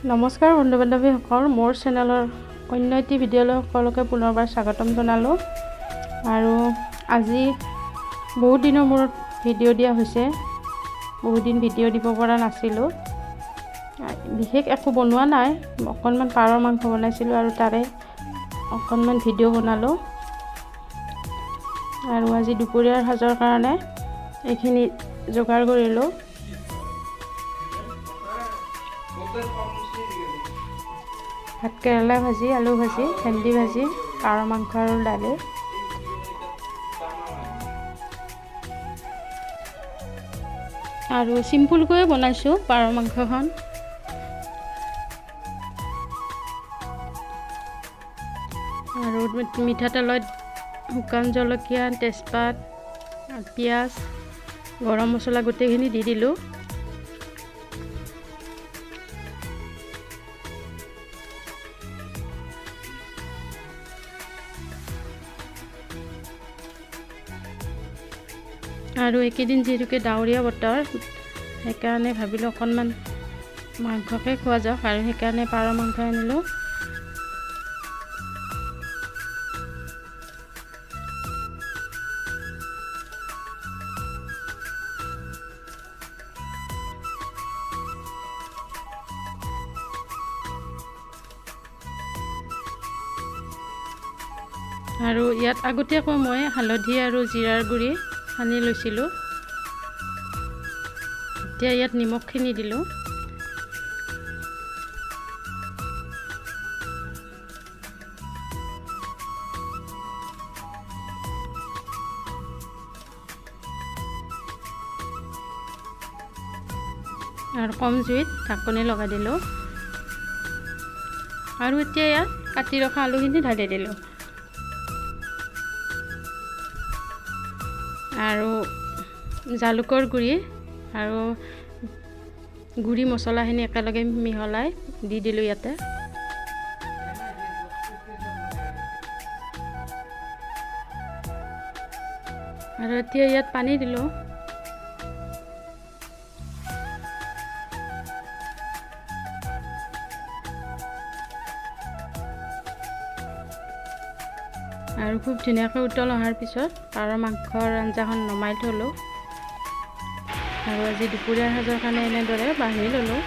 নমস্কাৰ বন্ধু বান্ধৱীসকল, মোৰ চেনেলৰ অন্য এটি ভিডিঅ'লৈ সকলোকে পুনৰবাৰ স্বাগতম জনালোঁ। আৰু আজি বহুত দিনৰ মূৰত ভিডিঅ' দিয়া হৈছে। বহুত দিন ভিডিঅ' দিব পৰা নাছিলোঁ। বিশেষ একো বনোৱা নাই, অকণমান পাৰৰ মাংস বনাইছিলোঁ আৰু তাৰে অকণমান ভিডিঅ' বনালোঁ। আৰু আজি দুপৰীয়াৰ সাজৰ কাৰণে এইখিনি যোগাৰ কৰিলোঁ। ভাতকেৰেলা ভাজি, আলু ভাজি, ভেন্দি ভাজি, পাৰ মাংস আৰু দালি। আৰু চিম্পুলকৈয়ে বনাইছোঁ পাৰ মাংসখন। আৰু মিঠাতেলত শুকান জলকীয়া, তেজপাত, পিঁয়াজ, গৰম মছলা গোটেইখিনি দি দিলোঁ। আৰু এইকেইদিন যিহেতুকে ডাৱৰীয়া বতৰ, সেইকাৰণে ভাবিলোঁ অকণমান মাংসকে খোৱা যাওক, আৰু সেইকাৰণে পাৰ মাংস আনিলোঁ। আৰু ইয়াত আগতীয়াকৈ মই হালধি আৰু জিৰাৰ গুড়ি সানি লৈছিলোঁ। এতিয়া ইয়াত নিমখখিনি দিলোঁ। আৰু কম জুইত ঢাকনি লগাই দিলোঁ। আৰু এতিয়া ইয়াত কাটি ৰখা আলুখিনি ঢালি দিলোঁ। আৰু জালুকৰ গুড়ি আৰু গুড়ি মছলাখিনি একেলগে মিহলাই দি দিলোঁ ইয়াতে। আৰু এতিয়া ইয়াত পানী দিলোঁ। আৰু খুব ধুনীয়াকৈ উতল অহাৰ পিছত পাৰ মাংসৰ আঞ্জাখন নমাই থলোঁ। আৰু আজি দুপৰীয়াৰ সাজৰ কাৰণে এনেদৰে বাঢ়ি ল'লোঁ।